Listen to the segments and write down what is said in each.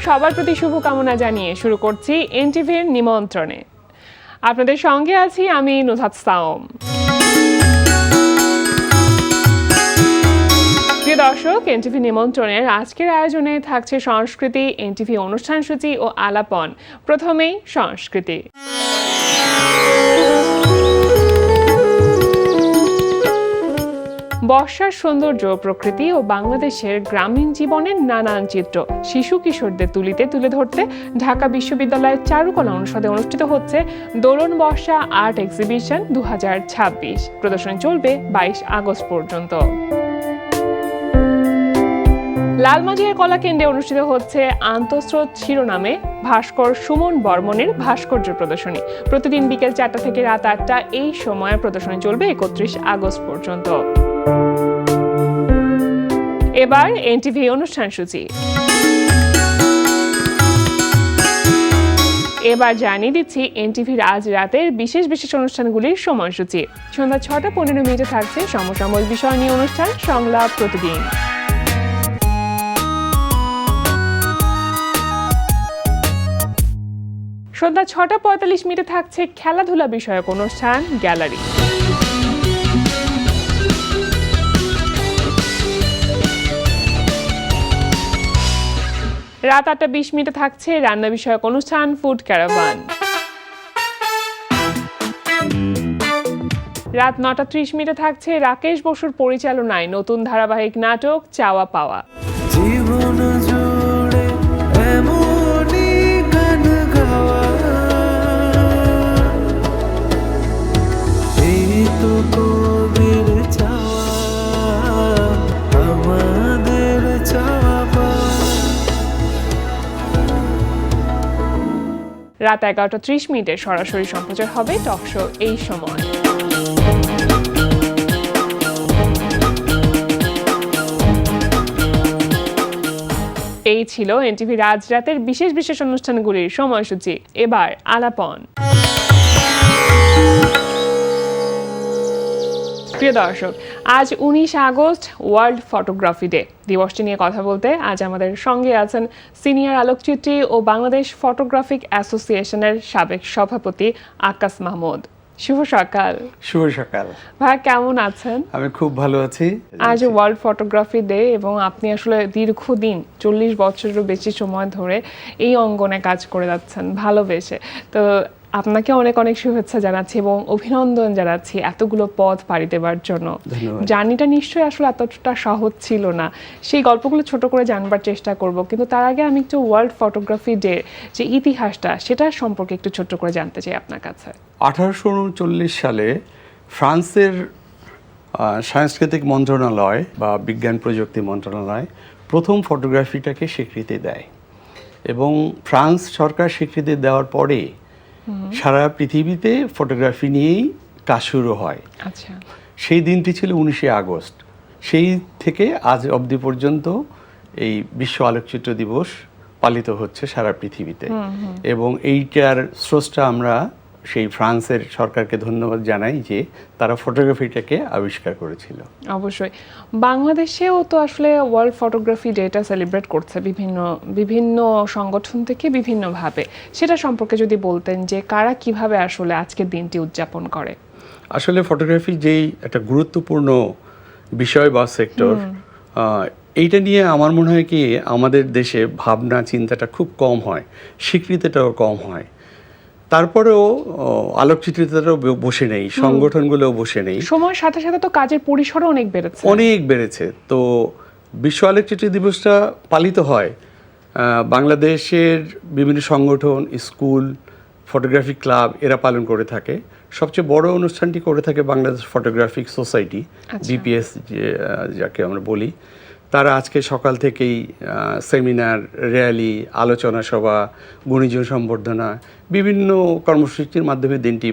সবার প্রতি শুভকামনা জানিয়ে শুরু করছি এনটিভির নিমন্ত্রণে। আপনাদের সঙ্গে আছি আমি নুহাত সাওম। প্রিয় দর্শক, এনটিভি নিমন্ত্রণের আজকের আয়োজনে থাকছে সংস্কৃতি, এনটিভি অনুষ্ঠান সূচি ও আলাপন। প্রথমেই সংস্কৃতি। বর্ষার সৌন্দর্য, প্রকৃতি ও বাংলাদেশের গ্রামীণ জীবনের নানান চিত্র শিশু কিশোরদের তুলে ধরতে ঢাকা বিশ্ববিদ্যালয়ের চারুকলা অনুষদে অনুষ্ঠিত হচ্ছে দোলন বর্ষা আর্ট এক্সিবিশন 2026। প্রদর্শনী চলবে 22 আগস্ট পর্যন্ত। লালমাটিয়ার কলা কেন্দ্রে অনুষ্ঠিত হচ্ছে আন্তঃস্রোত শিরোনামে ভাস্কর সুমন বর্মনের ভাস্কর্য প্রদর্শনী। প্রতিদিন বিকেল 4টা থেকে রাত 8টা এই সময়ে প্রদর্শনী চলবে 31 আগস্ট পর্যন্ত। এবার এনটিভি অনুষ্ঠান সূচি। এবার জানিয়ে দিচ্ছি এনটিভির আজ রাতের বিশেষ অনুষ্ঠানগুলির সময়সূচি। সন্ধ্যা 6:15 থাকছে সমসাময়িক বিষয় নিয়ে অনুষ্ঠান সংলাপ প্রতিদিন। সন্ধ্যা 6:45 থাকছে খেলাধুলা বিষয়ক অনুষ্ঠান গ্যালারি। রাত 8:20 থাকছে রান্না বিষয়ক অনুষ্ঠান ফুড ক্যারাভান। রাত 9:30 থাকছে রাকেশ বসুর পরিচালনায় নতুন ধারাবাহিক নাটক চাওয়া পাওয়া। রাত 11:30 সরাসরি সম্প্রচার হবে টক শো এই সময়। এই ছিল এনটিভির আজ রাতের বিশেষ অনুষ্ঠানগুলির সময়সূচি। এবার আলাপন। প্রিয় দর্শক, আজ 19 আগস্ট ওয়ার্ল্ড ফটোগ্রাফি ডে। দিবসটি নিয়ে কথা বলতে আজ আমাদের সঙ্গে আছেন সিনিয়র আলোকচিত্রী ও বাংলাদেশ ফটোগ্রাফিক অ্যাসোসিয়েশনের সাবেক সভাপতি আকাশ মাহমুদ। শুভ সকাল। শুভ সকাল ভাই, কেমন আছেন? আমি খুব ভালো আছি। আজ ওয়ার্ল্ড ফটোগ্রাফি ডে এবং আপনি আসলে দীর্ঘদিন 40 বছরেরও বেশি সময় ধরে এই অঙ্গনে কাজ করে যাচ্ছেন ভালোবেসে। তো আপনাকে অনেক শুভেচ্ছা জানাচ্ছি এবং অভিনন্দন জানাচ্ছি এতগুলো পথ পাড়ি দেওয়ার জন্য। জার্নিটা নিশ্চয়ই আসলে এতটা সহজ ছিল না। সেই গল্পগুলো ছোট করে জানবার চেষ্টা করব, কিন্তু তার আগে আমি একটু ওয়ার্ল্ড ফটোগ্রাফি ডে যে ইতিহাসটা সেটা সম্পর্কে একটু ছোট করে জানতে চাই আপনার কাছে। 1839 সালে ফ্রান্সের সাংস্কৃতিক মন্ত্রণালয় বা বিজ্ঞান প্রযুক্তি মন্ত্রণালয় প্রথম ফটোগ্রাফিটাকে স্বীকৃতি দেয় এবং ফ্রান্স সরকার স্বীকৃতি দেওয়ার পরে সারা পৃথিবীতে ফটোগ্রাফি নিয়েই কাজ শুরু হয়। আচ্ছা, সেই দিনটি ছিল 19 আগস্ট। সেই থেকে আজ অবধি পর্যন্ত এই বিশ্ব আলোকচিত্র দিবস পালিত হচ্ছে সারা পৃথিবীতে এবং এইটার স্রষ্টা আমরা সেই ফ্রান্সের সরকারকে ধন্যবাদ জানাই যে তারা ফটোগ্রাফিটাকে আবিষ্কার করেছিল। অবশ্যই বাংলাদেশেও তো আসলে ওয়ার্ল্ড ফটোগ্রাফি ডেটা সেলিব্রেট করছে বিভিন্ন সংগঠন থেকে বিভিন্নভাবে। সেটা সম্পর্কে যদি বলতেন যে কারা কিভাবে আসলে আজকের দিনটি উদযাপন করে। আসলে ফটোগ্রাফি যেই একটা গুরুত্বপূর্ণ বিষয় বা সেক্টর, এইটা নিয়ে আমার মনে হয় কি আমাদের দেশে ভাবনা চিন্তাটা খুব কম হয়, স্বীকৃতিটাও কম হয়। তারপরেও আলোকচিত্রীরাও বসে নেই, সংগঠনগুলোও বসে নেই। সময়ের সাথে সাথে তো কাজের পরিসরও অনেক বেড়েছে। তো বিশ্ব আলোকচিত্র দিবসটা পালিত হয় বাংলাদেশের বিভিন্ন সংগঠন, স্কুল, ফটোগ্রাফি ক্লাব এরা পালন করে থাকে। সবচেয়ে বড় অনুষ্ঠানটি করে থাকে বাংলাদেশ ফটোগ্রাফিক সোসাইটি, বিপিএস যাকে আমরা বলি। তারা আজকে সকাল থেকেই সেমিনার, র্যালি, আলোচনা সভা, গুণীজন সম্বর্ধনা বিভিন্ন কর্মসূচির মাধ্যমে দিনটি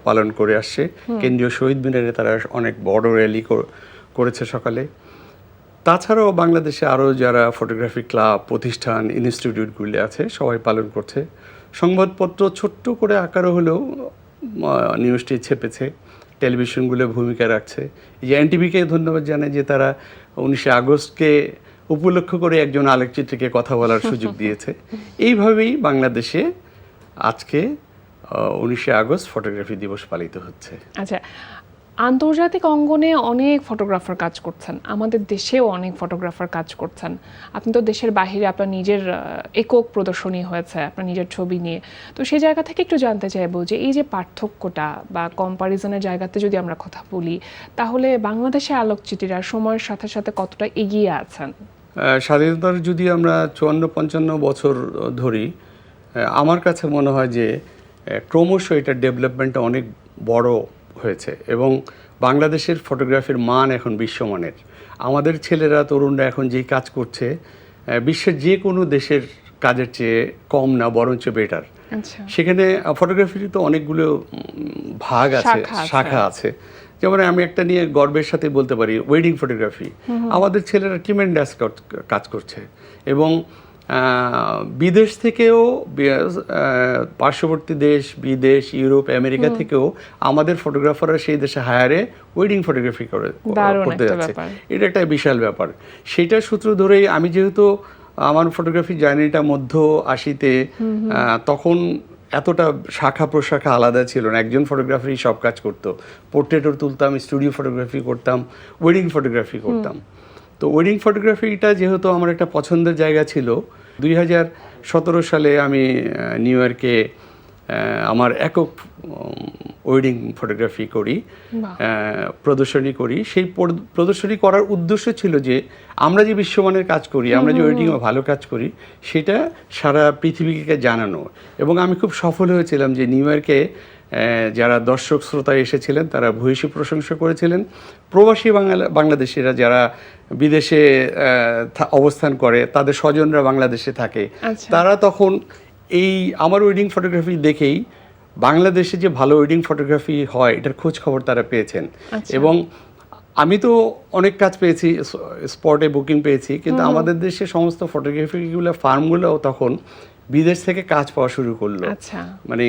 পালন করে আসছে। কেন্দ্রীয় শহীদ মিনারে তারা অনেক বড় র্যালি করেছে সকালে। তাছাড়াও বাংলাদেশে আরও যারা ফটোগ্রাফি ক্লাব, প্রতিষ্ঠান, ইনস্টিটিউটগুলি আছে সবাই পালন করছে। সংবাদপত্র ছোট্ট করে আকারে হলেও নিউজটি ছেপেছে, টেলিভিশনগুলো ভূমিকা রাখছে। এই যে এনটিভিকে ধন্যবাদ জানাই যে তারা 19 আগস্টকে উপলক্ষ করে একজন আলোকচিত্রীকে কথা বলার সুযোগ দিয়েছে। এইভাবেই বাংলাদেশে আজকে 19শে আগস্ট ফটোগ্রাফি দিবস পালিত হচ্ছে। আচ্ছা, আন্তর্জাতিক অঙ্গনে অনেক ফটোগ্রাফার কাজ করছেন, আমাদের দেশেও অনেক ফটোগ্রাফার কাজ করছেন। আপনি তো দেশের বাইরে আপনার নিজের একক প্রদর্শনী হয়েছে আপনার নিজের ছবি নিয়ে, তো সেই জায়গা থেকে একটু জানতে চাইবো যে এই যে পার্থক্যটা বা কম্পারিজনের জায়গাতে যদি আমরা কথা বলি, তাহলে বাংলাদেশের আলোকচিত্রীরা সময়ের সাথে সাথে কতটা এগিয়ে আছেন? স্বাধীনতার যদি আমরা 54-55 বছর ধরি, আমার কাছে মনে হয় যে ক্রমশ এটার ডেভেলপমেন্টটা অনেক বড় হয়েছে এবং বাংলাদেশের ফটোগ্রাফির মান এখন বিশ্বমানের। আমাদের ছেলেরা তরুণরা এখন যেই কাজ করছে বিশ্বের যে কোনো দেশের কাজের চেয়ে কম না, বরঞ্চ বেটার। সেখানে ফটোগ্রাফির তো অনেকগুলো ভাগ আছে, শাখা আছে। যেমন আমি একটা নিয়ে গর্বের সাথে বলতে পারি, ওয়েডিং ফটোগ্রাফি। আমাদের ছেলেরা ট্রিমেন্ডাস কাজ করছে এবং বিদেশ থেকেও, পার্শ্ববর্তী দেশ, বিদেশ, ইউরোপ, আমেরিকা থেকেও আমাদের ফটোগ্রাফাররা সেই দেশে হায়ারে ওয়েডিং ফটোগ্রাফি করতে যাচ্ছে। এটা একটা বিশাল ব্যাপার। সেটার সূত্র ধরেই আমি যেহেতু আমার ফটোগ্রাফি জার্নিটা মধ্য 80-তে, তখন এতটা শাখা প্রশাখা আলাদা ছিল না, একজন ফটোগ্রাফারই সব কাজ করতো। পোর্ট্রেটও তুলতাম, স্টুডিও ফটোগ্রাফি করতাম, ওয়েডিং ফটোগ্রাফি করতাম। তো ওয়েডিং ফটোগ্রাফিটা যেহেতু আমার একটা পছন্দের জায়গা ছিল, 2017 সালে আমি নিউ ইয়র্কে আমার একক ওয়েডিং ফটোগ্রাফি করি, প্রদর্শনী করি। সেই প্রদর্শনী করার উদ্দেশ্য ছিল যে আমরা যে বিশ্বমানের কাজ করি, আমরা যে ওয়েডিংয়ে ভালো কাজ করি, সেটা সারা পৃথিবীকে জানানো। এবং আমি খুব সফল হয়েছিলাম যে নিউ ইয়র্কে যারা দর্শক শ্রোতা এসেছিলেন তারা ভূয়সী প্রশংসা করেছিলেন। প্রবাসী বাংলাদেশিরা যারা বিদেশে অবস্থান করে, তাদের স্বজনরা বাংলাদেশে থাকে, তারা তখন এই আমার ওয়েডিং ফটোগ্রাফি দেখেই বাংলাদেশে যে ভালো ওয়েডিং ফটোগ্রাফি হয় এটার খোঁজ খবর তারা পেয়েছেন। এবং আমি তো অনেক কাজ পেয়েছি, স্পটে বুকিং পেয়েছি, কিন্তু আমাদের দেশে সমস্ত ফটোগ্রাফিগুলো ফার্মগুলোও তখন বিদেশ থেকে কাজ পাওয়া শুরু করলো। মানে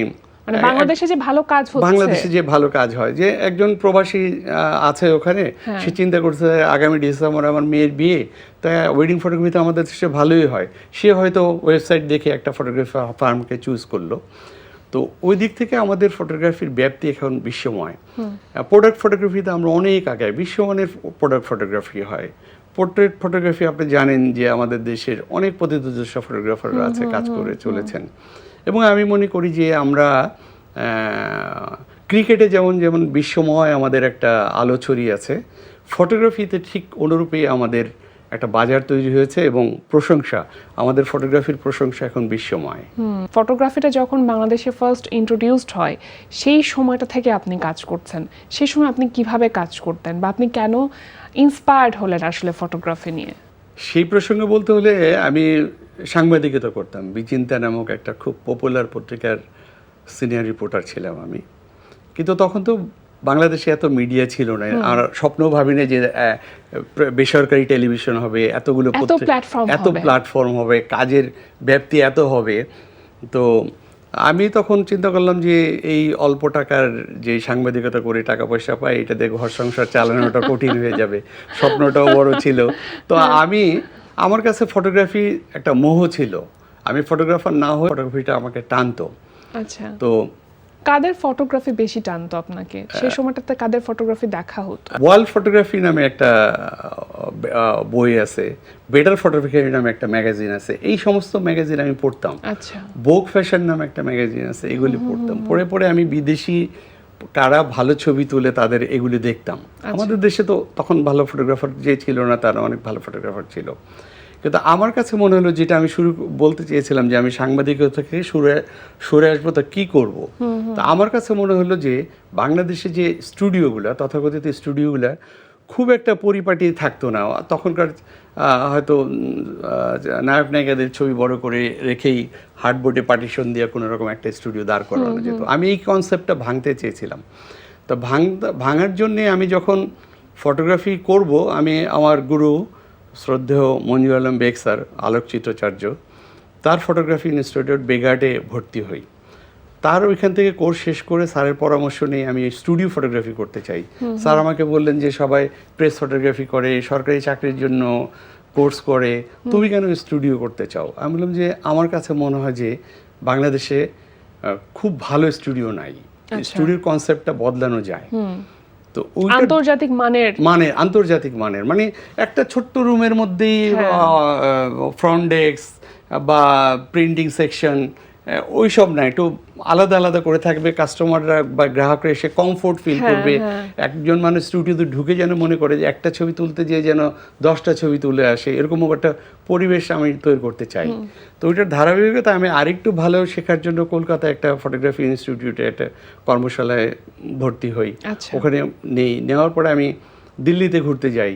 বাংলাদেশে যে ভালো কাজ হচ্ছে, বাংলাদেশে যে ভালো কাজ হয়, যে একজন প্রবাসী আছে ওখানে, সে চিন্তা করছে আগামী ডিসেম্বর আমার মেয়ের বিয়ে, তাই ওয়েডিং ফটোগ্রাফি তো আমাদের দেশে ভালোই হয়, সে হয়তো ওয়েবসাইট দেখে একটা ফটোগ্রাফি ফার্মকে চুজ করলো। তো ওই দিক থেকে আমাদের ফটোগ্রাফির ব্যাপ্তি এখন বিশ্বময়। প্রোডাক্ট ফটোগ্রাফিতে আমরা অনেক আগে, বিশ্বমানের প্রোডাক্ট ফটোগ্রাফি হয়। পোর্ট্রেট ফটোগ্রাফি আপনি জানেন যে আমাদের দেশের অনেক প্রতিযোগিত ফটোগ্রাফাররা আছে, কাজ করে চলেছেন। এবং আমি মনে করি যে আমরা ক্রিকেটে যেমন বিশ্বময় আমাদের একটা আলো ছড়িয়ে আছে, ফটোগ্রাফিতে ঠিক অনুরূপেই আমাদের একটা বাজার তৈরি হয়েছে এবং প্রশংসা, আমাদের ফটোগ্রাফির প্রশংসা এখন বিশ্বময়। ফটোগ্রাফিটা যখন বাংলাদেশে ফার্স্ট ইন্ট্রোডিউসড হয়, সেই সময়টা থেকে আপনি কাজ করছেন, সেই সময় আপনি কিভাবে কাজ করতেন বা আপনি কেন ইন্সপায়ার্ড হলেন আসলে ফটোগ্রাফি নিয়ে? সেই প্রসঙ্গে বলতে হলে আমি সাংবাদিকতা করতাম। বিচিন্তা নামক একটা খুব পপুলার পত্রিকার সিনিয়র রিপোর্টার ছিলাম আমি। কিন্তু তখন তো বাংলাদেশে এত মিডিয়া ছিল না, আর স্বপ্ন ভাবি না যে বেসরকারি টেলিভিশন হবে, এতগুলো এত প্ল্যাটফর্ম হবে, কাজের ব্যাপ্তি এত হবে। তো আমি তখন চিন্তা করলাম যে এই অল্প টাকার যে সাংবাদিকতা করে টাকা পয়সা পাই, এটা দিয়ে ঘর সংসার চালানোটা কঠিন হয়ে যাবে, স্বপ্নটাও বড় ছিল। তো আমার কাছে ফটোগ্রাফি একটা মোহ ছিল, আমি ফটোগ্রাফার না হয়ে ফটোগ্রাফিটা আমাকে টানতো। আচ্ছা, তো কাদের ফটোগ্রাফি বেশি টানতো আপনাকে সেই সময়টাতে? কাদের ফটোগ্রাফি দেখা হতো? ওয়ার্ল্ড ফটোগ্রাফি নামে একটা বই আছে, বেটার ফটোগ্রাফি নামে একটা ম্যাগাজিন আছে, এই সমস্ত ম্যাগাজিন আমি পড়তাম। আচ্ছা, বোক ফ্যাশন নামে একটা ম্যাগাজিন আছে, এগুলি পড়তাম। পড়ে আমি বিদেশি কারা ভালো ছবি তুলে তাদের এগুলি দেখতাম। আমাদের দেশে তো তখন ভালো ফটোগ্রাফার যে ছিল না, তারা অনেক ভালো ফটোগ্রাফার ছিল। কিন্তু আমার কাছে মনে হলো, যেটা আমি বলতে চেয়েছিলাম যে আমি সাংবাদিকতা থেকে সরে আসবো, তা কী করবো। তা আমার কাছে মনে হলো যে বাংলাদেশে যে স্টুডিওগুলো, তথাকথিত স্টুডিওগুলো খুব একটা পরিপাটি থাকতো না। তখনকার হয়তো নায়ক নায়িকাদের ছবি বড় করে রেখেই হার্ডবোর্ডে পার্টিশন দিয়ে কোনো রকম একটা স্টুডিও দাঁড় করানো যেত। আমি এই কনসেপ্টটা ভাঙতে চেয়েছিলাম। তো ভাঙার জন্যে আমি যখন ফটোগ্রাফি করব, আমি আমার গুরু শ্রদ্ধেয় মঞ্জুর আলম বেগ স্যার, আলোকচিত্রাচার্য, তার ফটোগ্রাফি ইনস্টিটিউট বেগার্ডে ভর্তি হই। তার ওইখান থেকে কোর্স শেষ করে স্যারের পরামর্শ নিয়ে আমি স্টুডিও ফটোগ্রাফি করতে চাই। স্যার আমাকে বললেন যে সবাই প্রেস ফটোগ্রাফি করে, সরকারি চাকরির জন্য কোর্স করে, তুমি কেন স্টুডিও করতে চাও? আমি বললাম যে আমার কাছে মনে হয় যে বাংলাদেশে খুব ভালো স্টুডিও নাই, স্টুডিওর কনসেপ্টটা বদলানো যায়। তো আন্তর্জাতিক আন্তর্জাতিক মানের মানে একটা ছোট্ট রুমের মধ্যেই ফ্রন্ট ডেস্ক বা প্রিন্টিং সেকশন ওইসব না, একটু আলাদা আলাদা করে থাকবে, কাস্টমাররা বা গ্রাহকরা এসে কমফোর্ট ফিল করবে। একজন মানুষ স্টুডিওতে ঢুকে যেন মনে করে যে একটা ছবি তুলতে যেয়ে যেন 10টা ছবি তুলে আসে, এরকম একটা পরিবেশ আমি তৈরি করতে চাই। তো ওইটার ধারাবাহিকতা আমি আরেকটু ভালো শেখার জন্য কলকাতায় একটা ফটোগ্রাফি ইনস্টিটিউটে একটা কর্মশালায় ভর্তি হই। ওখানে নেওয়ার পরে আমি দিল্লিতে ঘুরতে যাই।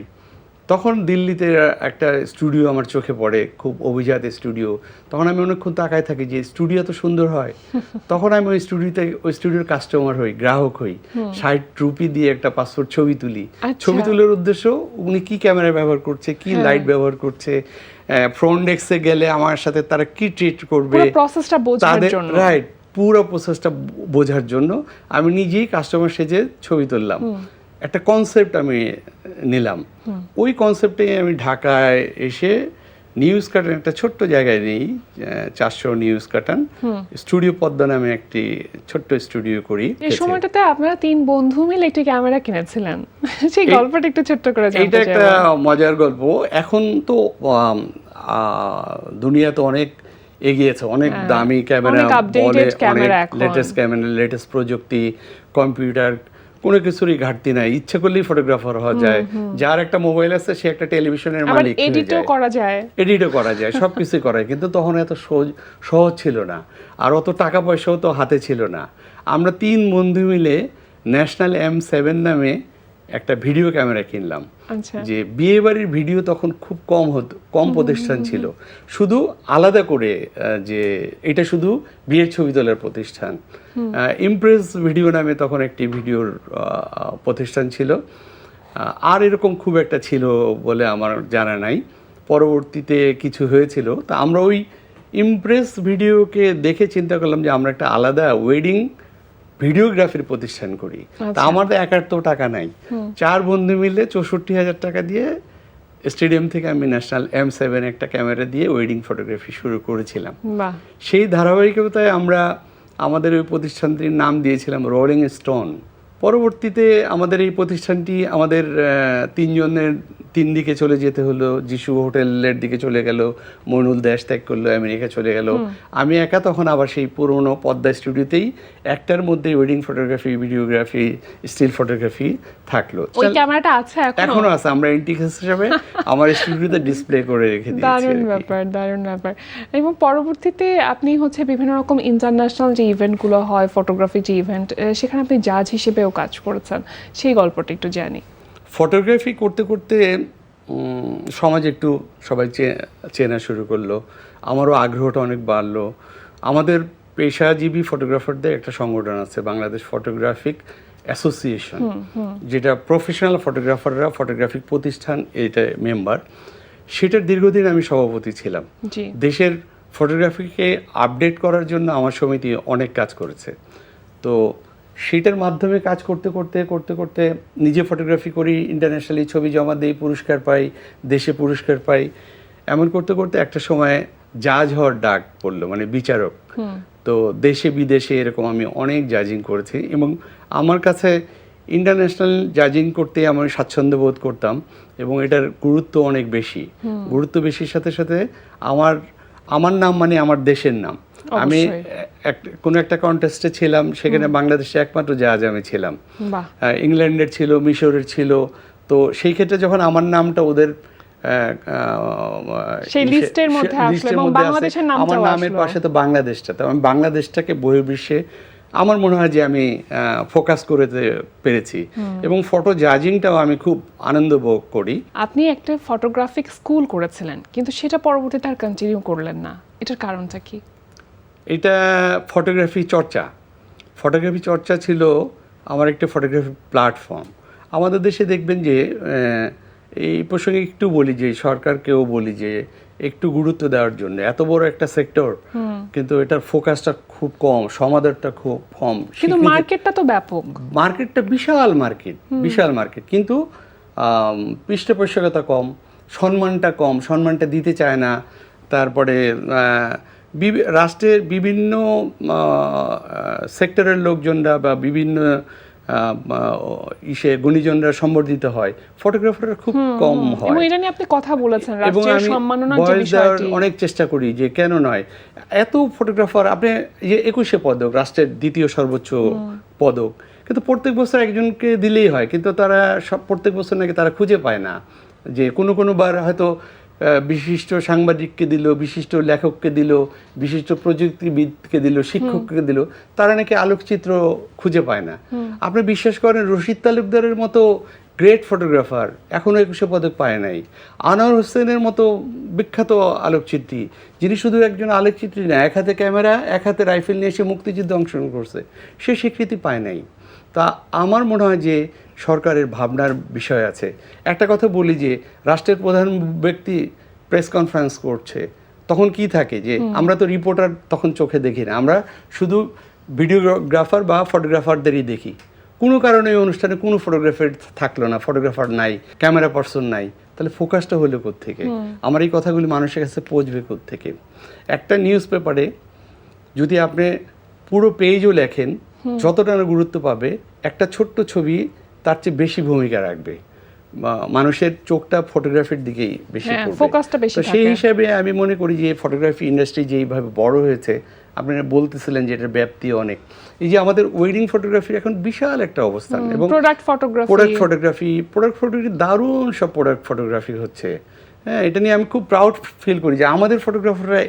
তখন দিল্লিতে একটা স্টুডিও আমার চোখে পড়ে, খুব অভিজাত স্টুডিও। তখন আমি অনেকক্ষণ তাকায় থাকি যে স্টুডিও তো সুন্দর হয়। তখন আমি ওই স্টুডিওর কাস্টমার হই, গ্রাহক হই। 60 রুপি দিয়ে একটা পাসপোর্ট ছবি তুলি। ছবি তোলার উদ্দেশ্য উনি কি ক্যামেরা ব্যবহার করছে, কি লাইট ব্যবহার করছে, ফ্রন্ট ডেস্কে গেলে আমার সাথে তারা কি ট্রিট করবে, রাইট, পুরো প্রসেসটা বোঝার জন্য আমি নিজেই কাস্টমার সেজে ছবি তুললাম। একটা কনসেপ্ট আমি নিলাম। ওই কনসেপ্টে আমি ঢাকায় এসে নিউজ কাটান একটা ছোট্ট জায়গায় নেই, 400 নিউজ কাটান স্টুডিও পদ্মা নামে একটি ছোট্ট স্টুডিও করি। এই সময়টাতে আপনারা 3 বন্ধু মিলে একটি ক্যামেরা কিনেছিলেন, সেই গল্পটা একটু ছোট্ট করে জানতে চাই। এটা একটা মজার গল্প। এখন তো দুনিয়া তো অনেক এগিয়েছে, অনেক দামি ক্যামেরা বলে, অনেক লেটেস্ট ক্যামেরা, লেটেস্ট প্রযুক্তি, কম্পিউটার, কোনো কিছুরই ঘাটতি নাই। ইচ্ছে করলেই ফটোগ্রাফার হওয়া যায়। যার একটা মোবাইল আছে সে একটা টেলিভিশনের মালিক, এডিটও করা যায়, সবকিছু করা যায়। কিন্তু তখন এত সহজ ছিল না, আর অত টাকা পয়সাও তো হাতে ছিল না। আমরা 3 বন্ধু মিলে ন্যাশনাল M7 নামে একটা ভিডিও ক্যামেরা কিনলাম। যে বিয়ে বাড়ির ভিডিও তখন খুব কম প্রতিষ্ঠান ছিল, শুধু আলাদা করে যে এটা শুধু বিয়ের ছবি তোলার প্রতিষ্ঠান। ইমপ্রেস ভিডিও নামে তখন একটি ভিডিওর প্রতিষ্ঠান ছিল, আর এরকম খুব একটা ছিল বলে আমার জানা নাই। পরবর্তীতে কিছু হয়েছিল, তা আমরা ওই ইমপ্রেস ভিডিওকে দেখে চিন্তা করলাম যে আমরা একটা আলাদা ওয়েডিং ভিডিওগ্রাফির প্রতিষ্ঠান করি। তা আমাদের একার তো টাকা নাই, 4 বন্ধু মিলে 64,000 টাকা দিয়ে স্টেডিয়াম থেকে আমি ন্যাশনাল M7 একটা ক্যামেরা দিয়ে ওয়েডিং ফটোগ্রাফি শুরু করেছিলাম। সেই ধারাবাহিকতায় আমরা আমাদের ওই প্রতিষ্ঠানটির নাম দিয়েছিলাম রোলিং স্টোন। পরবর্তীতে আমাদের এই প্রতিষ্ঠানটি আমাদের 3 জনের 3 দিকে চলে যেতে হলো। যিশু হোটেলের দিকে চলে গেল, মইনুল দেশ ত্যাগ করলো, আমেরিকা চলে গেল। আমি একা তখন আবার সেই পুরনো পদ্মা স্টুডিওতেই একটার মধ্যে wedding photography, videography, still photography থাকলো। ওই ক্যামেরাটা আছে এখনো আছে, আমরা ইন্টিগ্রেস হিসেবে আমার স্টুডিওতে ডিসপ্লে করে রেখে দিয়েছি। দারুণ ব্যাপার। এবং পরবর্তীতে আপনি বিভিন্ন রকম ইন্টারন্যাশনাল যে ইভেন্টগুলো হয়, ফটোগ্রাফি যে ইভেন্ট, সেখানে আপনি জাজ হিসেবেও কাজ করেছেন, সেই গল্পটা একটু জানি। ফটোগ্রাফি করতে করতে সমাজে একটু সবাই চেনা শুরু করলো, আমারও আগ্রহটা অনেক বাড়লো। আমাদের পেশাজীবী ফটোগ্রাফারদের একটা সংগঠন আছে, বাংলাদেশ ফটোগ্রাফিক অ্যাসোসিয়েশন, যেটা প্রফেশনাল ফটোগ্রাফাররা, ফটোগ্রাফিক প্রতিষ্ঠান এটা মেম্বার। সেটার দীর্ঘদিন আমি সভাপতি ছিলাম। দেশের ফটোগ্রাফিকে আপডেট করার জন্য আমার সমিতি অনেক কাজ করেছে। তো সেটার মাধ্যমে কাজ করতে করতে নিজে ফটোগ্রাফি করি, ইন্টারন্যাশনালি ছবি জমা দিই, পুরস্কার পাই, দেশে পুরস্কার পাই। এমন করতে করতে একটা সময় জাজ হওয়ার ডাক পড়লো, মানে বিচারক। তো দেশে বিদেশে এরকম আমি অনেক জাজিং করেছি, এবং আমার কাছে ইন্টারন্যাশনাল জাজিং করতে আমি স্বাচ্ছন্দ্য বোধ করতাম, এবং এটার গুরুত্ব অনেক বেশি। গুরুত্ব বেশির সাথে সাথে আমার নাম মানে আমার দেশের নাম। আমি কোনো একটা কন্টেস্টে ছিলাম, সেখানে বাংলাদেশে একমাত্র জাজ আমি ছিলাম। ইংল্যান্ডের ছিল, মিশরের ছিল। তো সেই ক্ষেত্রে যখন আমার নামটা ওদের লিস্টের মধ্যে আমার নামের পাশে তো বাংলাদেশটা, তো আমি বাংলাদেশটাকে বহির্বিশ্বে আমার মনে হয় যে আমি ফোকাস করতে পেরেছি, এবং ফটো জাজিংটাও আমি খুব আনন্দ ভোগ করি। আপনি একটা ফটোগ্রাফিক স্কুল করেছিলেন, কিন্তু সেটা পরবর্তীতে আর কন্টিনিউ করলেন না, এটার কারণটা কি? এটা ফটোগ্রাফি চর্চা ছিল আমার একটা ফটোগ্রাফি প্ল্যাটফর্ম। আমাদের দেশে দেখবেন যে এই প্রসঙ্গে একটু বলি যে সরকারকেও বলি যে একটু গুরুত্ব দেওয়ার জন্য, এত বড় একটা সেক্টর কিন্তু এটার ফোকাসটা খুব কম, সমাদরটা খুব কম। কিন্তু মার্কেটটা তো ব্যাপক, মার্কেটটা বিশাল মার্কেট, কিন্তু পৃষ্ঠপোষকতা কম, সম্মানটা কম, সম্মানটা দিতে চায় না। তারপরে রাষ্ট্রের বিভিন্ন সেক্টরের লোকজনরা বা বিভিন্ন গুণীজনরা সম্বর্ধিত হয়, ফটোগ্রাফাররা খুব কম হয়। এবং এটা নিয়ে আপনি কথা বলেছেন, এবং রাষ্ট্রীয় আমি সম্মাননার যে বয়স দেওয়ার বিষয়টি। অনেক চেষ্টা করি যে কেন নয়, এত ফটোগ্রাফার, আপনি যে 21শে পদক, রাষ্ট্রের দ্বিতীয় সর্বোচ্চ পদক, কিন্তু প্রত্যেক বছর একজনকে দিলেই হয়, কিন্তু তারা প্রত্যেক বছর নাকি তারা খুঁজে পায় না। যে কোনো বার হয়তো বিশিষ্ট সাংবাদিককে দিল, বিশিষ্ট লেখককে দিল, বিশিষ্ট প্রযুক্তিবিদকে দিল, শিক্ষককে দিল, তারা নাকি আলোকচিত্র খুঁজে পায় না। আপনি বিশ্বাস করেন, রশিদ তালুকদারের মতো গ্রেট ফটোগ্রাফার এখনও 21শে পদক পায় নাই। আনোয়ার হোসেনের মতো বিখ্যাত আলোকচিত্রী, যিনি শুধু একজন আলোকচিত্রী না, এক হাতে ক্যামেরা এক হাতে রাইফেল নিয়ে এসে মুক্তিযুদ্ধে অংশগ্রহণ করছে, সে স্বীকৃতি পায় নাই। তা আমার মনে হয় যে সরকারের ভাবনার বিষয় আছে। একটা কথা বলি যে রাষ্ট্রের প্রধান ব্যক্তি প্রেস কনফারেন্স করছে, তখন কি থাকে যে আমরা তো রিপোর্টার তখন চোখে দেখি না, আমরা শুধু ভিডিওগ্রাফার বা ফটোগ্রাফারদেরই দেখি। কোনো কারণে এই অনুষ্ঠানে কোনো ফটোগ্রাফার থাকলো না, ফটোগ্রাফার নাই, ক্যামেরা পার্সন নাই, তাহলে ফোকাসটা হলো কোত্থেকে? আমার এই কথাগুলি মানুষের কাছে পৌঁছবে কোত্থেকে? একটা নিউজ পেপারে যদি আপনি পুরো পেজও লেখেন, যতটা না গুরুত্ব পাবে, একটা ছোট্ট ছবি তার চেয়ে বেশি ভূমিকা রাখবে। মানুষের চোখটা ফটোগ্রাফির দিকেই বেশি পড়বে, ফোকাসটা বেশি তো সেই হিসাবে আমি মনে করি যে ফটোগ্রাফি ইন্ডাস্ট্রি যেইভাবে বড় হয়েছে, আপনারা বলতেছিলেন যে এটার ব্যাপ্তি অনেক। এই যে আমাদের ওয়েডিং ফটোগ্রাফির এখন বিশাল একটা অবস্থান, এবং প্রোডাক্ট ফটোগ্রাফি দারুণ সব প্রোডাক্ট ফটোগ্রাফি হচ্ছে। হ্যাঁ, এটা নিয়ে আমি খুব প্রাউড ফিল করি যে আমাদের ফটোগ্রাফাররা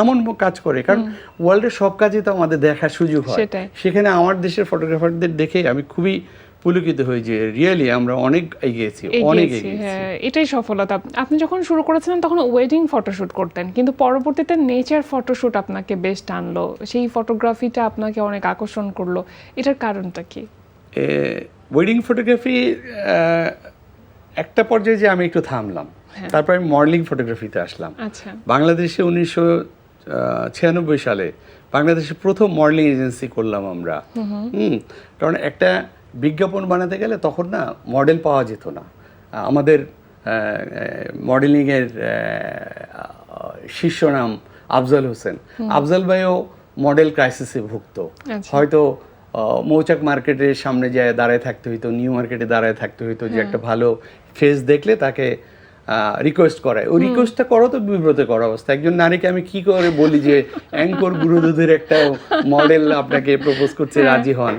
এমন কাজ করে, কারণ ওয়ার্ল্ডের সব কাজে তো আমাদের দেখার সুযোগ হয়। সেখানে আমার দেশের ফটোগ্রাফারদের দেখে আমি খুবই পুলকিত হই যে রিয়েলি আমরা অনেক এগিয়েছি, অনেক এগিয়েছি। এটাই সফলতা। আপনি যখন শুরু করেছিলেন তখন ওয়েডিং ফটোশুট করতেন, কিন্তু পরবর্তীতে নেচার ফটোশুট আপনাকে বেশ টানলো, সেই ফটোগ্রাফিটা আপনাকে অনেক আকর্ষণ করলো, এটার কারণটা কি? ওয়েডিং ফটোগ্রাফি একটা পর্যায়ে যে আমি একটু থামলাম, তারপর আমি মডেলিং ফটোগ্রাফিতে আসলাম। বাংলাদেশে 1996 সালে বাংলাদেশে প্রথম মডেলিং এজেন্সি করলাম আমরা। কারণ একটা বিজ্ঞাপন বানাতে গেলে তখন না মডেল পাওয়া যেত না। আমাদের মডেলিংয়ের শীর্ষ নাম আফজাল হোসেন। আফজাল ভাইও মডেল ক্রাইসিসে ভুগত। হয়তো মৌচাক মার্কেটের সামনে যায় দাঁড়ায় থাকতে হইতো, নিউ মার্কেটে দাঁড়ায় থাকতে হইতো, যে একটা ভালো ফেস দেখলে তাকে রিকোয়েস্ট করায়। ওই রিকোয়েস্টটা করো তো বিব্রত করা অবস্থা। একজন নারীকে আমি কি করে বলি যে অ্যাঙ্কর গুরুদুধের একটা মডেল আপনাকে প্রপোজ করছে, রাজি হন?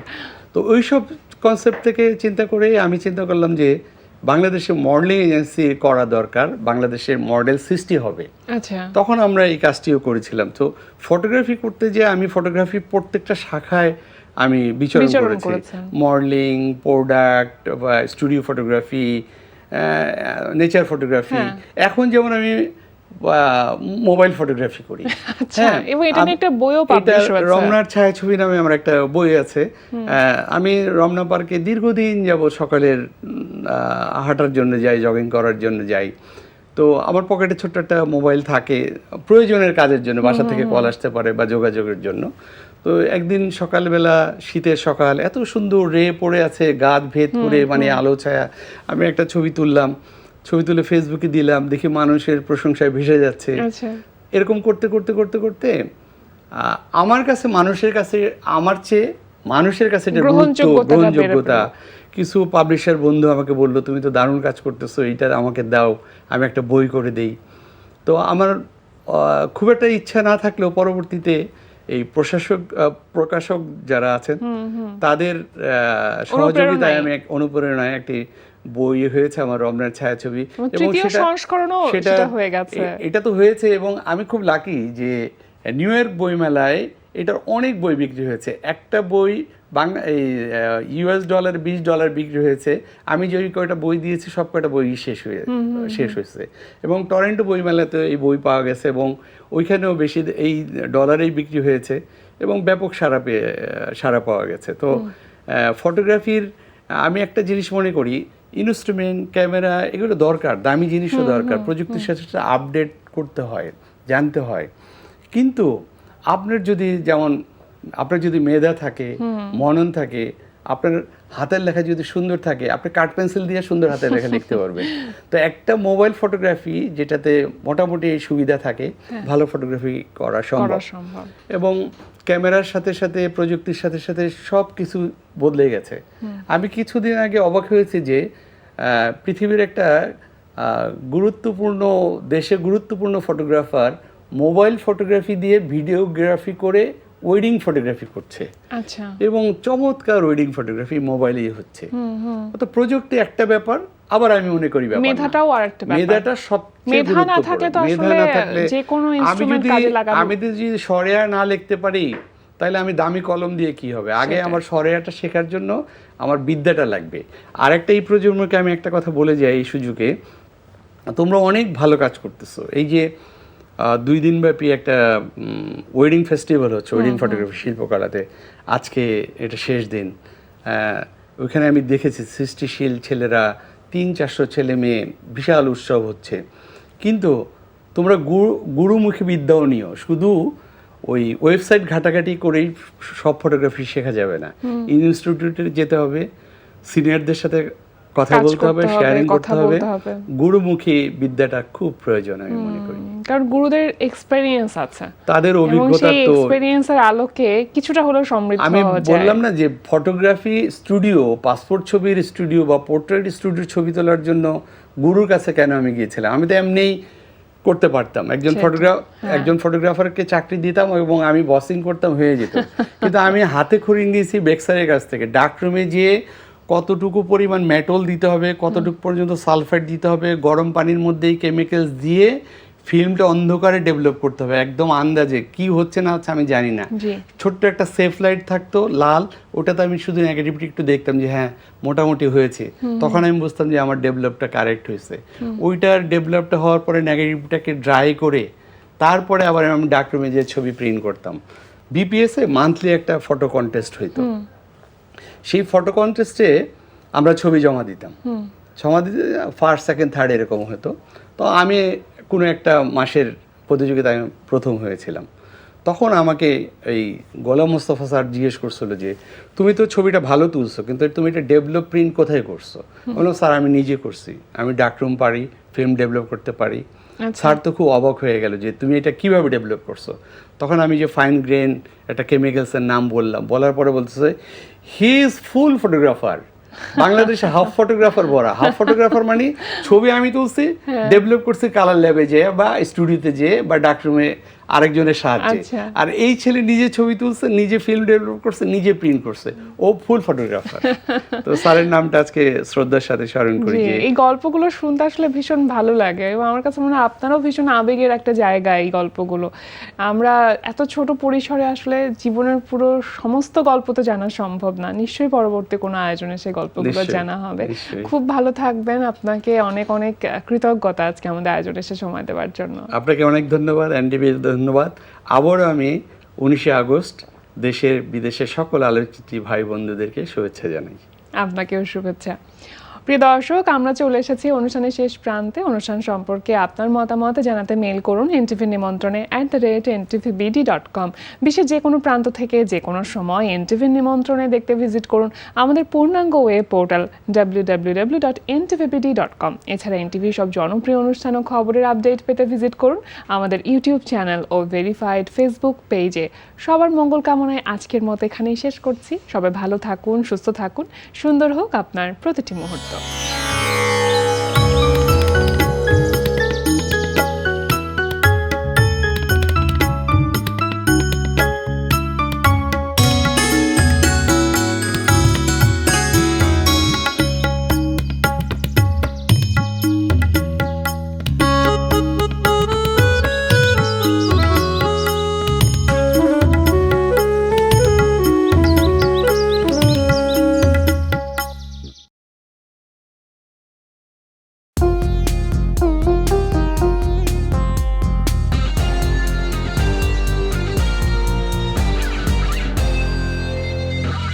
তো ওইসব কনসেপ্ট থেকে চিন্তা করে আমি চিন্তা করলাম যে বাংলাদেশে মডেলিং এজেন্সি করা দরকার, বাংলাদেশের মডেল সৃষ্টি হবে। তখন আমরা এই কাজটিও করেছিলাম। তো ফটোগ্রাফি করতে যে আমি ফটোগ্রাফি প্রত্যেকটা শাখায় আমি বিচরণ করেছি, modelling, product, studio photography, nature photography. এখন যেমন আমি মোবাইল ফটোগ্রাফি করি। রমনার ছায়াছবি নামে আমার একটা বই আছে। আমি রমনা পার্কে দীর্ঘদিন যাবত সকালের হাঁটার জন্য যাই, জগিং করার জন্য যাই। তো আমার পকেটে ছোট্ট একটা মোবাইল থাকে প্রয়োজনের কাজের জন্য, বাসা থেকে কল আসতে পারে বা যোগাযোগের জন্য। তো একদিন সকালবেলা, শীতের সকাল, এত সুন্দর রে পড়ে আছে গাছ ভেদ করে, মানে আলো ছায়া, আমি একটা ছবি তুললাম। ছবি তুলে ফেসবুকে দিলাম, দেখি মানুষের প্রশংসায় ভেসে যাচ্ছে। এরকম করতে করতে করতে করতে আমার কাছে মানুষের কাছে, আমার চেয়ে মানুষের কাছে গ্রহণযোগ্যতা, কিছু পাবলিশার বন্ধু আমাকে বললো, তুমি তো দারুণ কাজ করতেছো, এইটা আমাকে দাও, আমি একটা বই করে দেই। তো আমার খুব একটা ইচ্ছা না থাকলেও পরবর্তীতে এই প্রকাশক যারা আছেন তাদের সহযোগিতায় আমি অনুপ্রেরণায় একটি বই হয়েছে আমার, রমনার ছায়াছবি, এবং এটা তো হয়েছে। এবং আমি খুব লাকি যে নিউ ইয়র্ক বইমেলায় এটার অনেক বই বিক্রি হয়েছে। একটা বই US ডলার $20 বিক্রি হয়েছে। আমি যে কয়টা বই দিয়েছি সব কয়টা বই শেষ হয়েছে। এবং টরেন্টো বইমেলাতে এই বই পাওয়া গেছে, এবং ওইখানেও বেশি এই ডলারেই বিক্রি হয়েছে, এবং ব্যাপক সাড়া পাওয়া গেছে। তো ফটোগ্রাফির আমি একটা জিনিস মনে করি, ইনস্ট্রুমেন্ট, ক্যামেরা, এগুলো দরকার, দামি জিনিসও দরকার, প্রযুক্তির সাথে সাথে আপডেট করতে হয়, জানতে হয়। কিন্তু আপনার যদি মেধা থাকে, মনন থাকে, আপনার হাতের লেখা যদি সুন্দর থাকে আপনি কাঠ পেন্সিল দিয়ে সুন্দর হাতের লেখা লিখতে পারবেন। তো একটা মোবাইল ফটোগ্রাফি যেটাতে মোটামুটি এই সুবিধা থাকে, ভালো ফটোগ্রাফি করা সম্ভব। এবং ক্যামেরার সাথে সাথে প্রযুক্তির সাথে সাথে সব কিছু বদলে গেছে। আমি কিছুদিন আগে অবাক হয়েছি যে পৃথিবীর একটা গুরুত্বপূর্ণ গুরুত্বপূর্ণ ফটোগ্রাফার মোবাইল ফটোগ্রাফি দিয়ে ভিডিওগ্রাফি করে ওয়েডিং ফটোগ্রাফি করছে। আচ্ছা। এবং চমৎকার ওয়েডিং ফটোগ্রাফি মোবাইলেই হচ্ছে। তো প্রযুক্তি একটা ব্যাপার, আবার আমি মনে করি ব্যাপার মেধাটাও আরেকটা ব্যাপার। মেধাটা সবচেয়ে মেধা না থাকলে তো আসলে যে কোনো ইনস্ট্রুমেন্ট কাজে লাগানো। আমি যদি সরেয়া না লিখতে পারি তাহলে আমি দামি কলম দিয়ে কি হবে? আগে আমার সরেয়াটা শেখার জন্য আমার বিদ্যাটা লাগবে। আরেকটা এই প্রজন্মকে আমি একটা কথা বলে যাই এই সুযোগে, তোমরা অনেক ভালো কাজ করতেছো। এই যে 2 দিন ব্যাপী একটা ওয়েডিং ফেস্টিভ্যাল হচ্ছে ওয়েডিং ফটোগ্রাফি শিল্পকলাতে, আজকে এটা শেষ দিন। ওইখানে আমি দেখেছি সৃষ্টিশীল ছেলেরা 300-400 ছেলে মেয়ে, বিশাল উৎসব হচ্ছে। কিন্তু তোমরা গুরুমুখী বিদ্যাও নিও, শুধু ওই ওয়েবসাইট ঘাটাঘাটি করেই সব ফটোগ্রাফি শেখা যাবে না। ইনস্টিটিউটে যেতে হবে, সিনিয়রদের সাথে কথা বলতে হবে, শেয়ারিং করতে হবে। গুরুমুখী বিদ্যাটা খুব প্রয়োজন আমি মনে করি, কারণ গুরুদের এক্সপেরিয়েন্স আছে, তাদের অভিজ্ঞতা। তো এক্সপেরিয়েন্সের আলোকে কিছুটা হলেও সমৃদ্ধ আমি বললাম না যে ফটোগ্রাফি স্টুডিও, পাসপোর্ট ছবির স্টুডিও বা পোর্ট্রেট স্টুডিও ছবি তোলার জন্য গুরুর কাছে কেন আমি গিয়েছিলাম? আমি তো এমনিই করতে পারতাম, একজন ফটোগ্রাফারকে চাকরি দিতাম এবং আমি বসিং করতাম, হয়ে যেত। কিন্তু আমি হাতে খড়ি নিয়েছি বেক্সারের কাছ থেকে, ডার্করুমে যেয়ে কতটুকু পরিমাণ মেটল দিতে হবে, কতটুকু পর্যন্ত সালফেট দিতে হবে, গরম পানির মধ্যেই কেমিক্যালস দিয়ে ফিল্মটা অন্ধকারে ডেভেলপ করতে হবে, একদম আন্দাজে, কি হচ্ছে না হচ্ছে আমি জানি না। ছোট্ট একটা সেফ লাইট থাকতো লাল, ওটাতে আমি শুধু নেগেটিভটি একটু দেখতাম যে হ্যাঁ মোটামুটি হয়েছে, তখন আমি বুঝতাম যে আমার ডেভেলপটা কারেক্ট হয়েছে। ওইটার ডেভেলপটা হওয়ার পরে নেগেটিভটাকে ড্রাই করে তারপরে আবার আমি ডার্করুমে যে ছবি প্রিন্ট করতাম। বিপিএসে মান্থলি একটা ফটো কন্টেস্ট হইতো, সেই ফটো কন্টেস্টে আমরা ছবি জমা দিতাম, জমা দিতে ফার্স্ট সেকেন্ড থার্ড এরকম হতো। তো আমি কোনো একটা মাসের প্রতিযোগিতায় আমি প্রথম হয়েছিলাম। তখন আমাকে এই গোলাম মোস্তফা স্যার জিজ্ঞেস করছিল যে তুমি তো ছবিটা ভালো তুলছো, কিন্তু তুমি এটা ডেভেলপ প্রিন্ট কোথায় করছো? বললাম স্যার আমি নিজে করছি, আমি ডার্করুম পারি, ফিল্ম ডেভেলপ করতে পারি। স্যার তো খুব অবাক হয়ে গেল যে তুমি এটা কিভাবে ডেভেলপ করছো। তখন আমি যে ফাইন গ্রেন একটা কেমিক্যালসের নাম বললাম, বলার পরে বলতেছে হি ইজ ফুল ফটোগ্রাফার। বাংলাদেশে হাফ ফটোগ্রাফার বলা, হাফ ফটোগ্রাফার মানে ছবি আমি তুলছি, ডেভেলপ করছি কালার ল্যাবে যেয়ে বা স্টুডিওতে যেয়ে বা ডার্করুমে আরেকজনের সাহায্যে। আর এই ছেলে নিজে ছবি তুলছে, নিজে ফিল্ম ডেভেলপ করছে, নিজে প্রিন্ট করছে, ও ফুল ফটোগ্রাফার। তো স্যারের নামটা আজকে শ্রদ্ধার সাথে স্মরণ করি। এই গল্পগুলো শুনতে আসলে ভীষণ ভালো লাগে এবং আমার কাছে মনে হয় আপনারাও ভীষণ আবেগের একটা জায়গা এই গল্পগুলো। আমরা এত ছোট পরিসরে আসলে জীবনের পুরো সমস্ত গল্প তো জানা সম্ভব না, নিশ্চয়ই পরবর্তী কোনো আয়োজনে সেই গল্পগুলো জানা হবে। খুব ভালো থাকবেন, আপনাকে অনেক অনেক কৃতজ্ঞতা আজকে আমাদের আয়োজনে এসে সময় দেওয়ার জন্য। আপনাকে অনেক ধন্যবাদ, এনডিবি ধন্যবাদ। আবারও আমি 19 আগস্ট দেশের বিদেশের সকল আলোচিত ভাই বন্ধুদেরকে শুভেচ্ছা জানাই। আপনাকেও শুভেচ্ছা। প্রিয় দর্শক, আমরা চলে এসেছি অনুষ্ঠানের শেষ প্রান্তে। অনুষ্ঠান সম্পর্কে আপনার মতামত জানাতে মেইল করুন এনটিভি নিমন্ত্রণে @ntvbd.com। বিশ্বের যে কোনো প্রান্ত থেকে যে কোনো সময় এনটিভি নিমন্ত্রণে দেখতে ভিজিট করুন আমাদের পূর্ণাঙ্গ ওয়েব পোর্টাল www.ntvbd.com। এছাড়া এনটিভি সব জনপ্রিয় অনুষ্ঠান ও খবরের আপডেট পেতে ভিজিট করুন আমাদের ইউটিউব চ্যানেল ও ভেরিফাইড ফেসবুক পেজে। সবার মঙ্গল কামনায় আজকের মতো এখানেই শেষ করছি। সবাই ভালো থাকুন, সুস্থ থাকুন, সুন্দর হোক আপনার প্রতিটি মুহূর্ত।